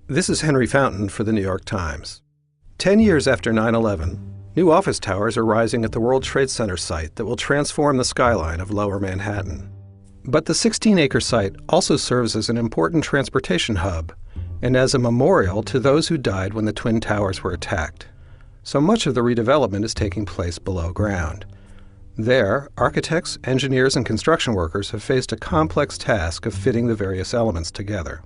This is Henry Fountain for the New York Times. 10 years after 9/11, new office towers are rising at the World Trade Center site that will transform the skyline of Lower Manhattan. But the 16-acre site also serves as an important transportation hub and as a memorial to those who died when the Twin Towers were attacked. So much of the redevelopment is taking place below ground. There, architects, engineers, and construction workers have faced a complex task of fitting the various elements together.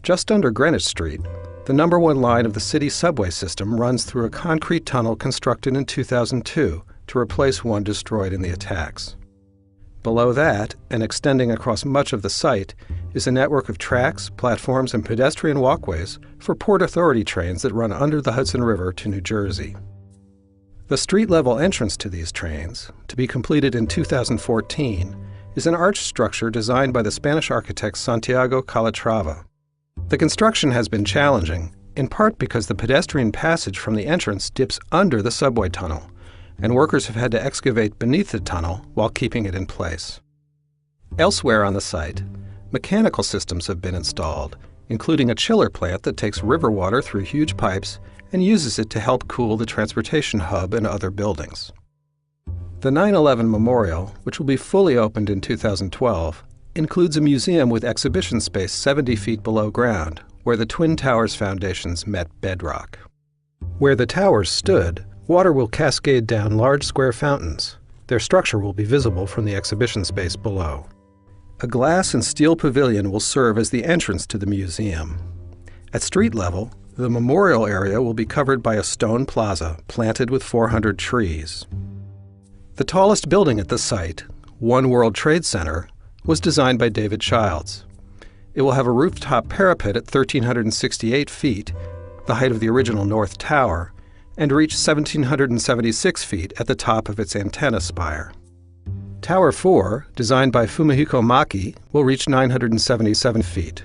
Just under Greenwich Street, the number 1 line of the city subway system runs through a concrete tunnel constructed in 2002 to replace one destroyed in the attacks. Below that, and extending across much of the site, is a network of tracks, platforms, and pedestrian walkways for Port Authority trains that run under the Hudson River to New Jersey. The street-level entrance to these trains, to be completed in 2014, is an arch structure designed by the Spanish architect Santiago Calatrava. The construction has been challenging, in part because the pedestrian passage from the entrance dips under the subway tunnel, and workers have had to excavate beneath the tunnel while keeping it in place. Elsewhere on the site, mechanical systems have been installed, including a chiller plant that takes river water through huge pipes and uses it to help cool the transportation hub and other buildings. The 9/11 Memorial, which will be fully opened in 2012, includes a museum with exhibition space 70 feet below ground, where the Twin Towers foundations met bedrock. Where the towers stood, water will cascade down large square fountains. Their structure will be visible from the exhibition space below. A glass and steel pavilion will serve as the entrance to the museum. At street level, the memorial area will be covered by a stone plaza planted with 400 trees. The tallest building at the site, One World Trade Center, was designed by David Childs. It will have a rooftop parapet at 1,368 feet, the height of the original North Tower, and reach 1,776 feet at the top of its antenna spire. Tower 4, designed by Fumihiko Maki, will reach 977 feet.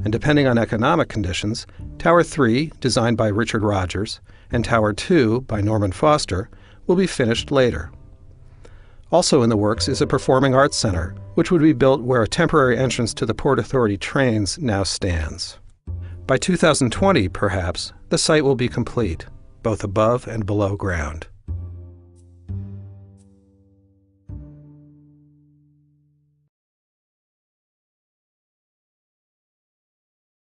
And depending on economic conditions, Tower 3, designed by Richard Rogers, and Tower 2, by Norman Foster, will be finished later. Also in the works is a performing arts center, which would be built where a temporary entrance to the Port Authority trains now stands. By 2020, perhaps, the site will be complete, both above and below ground.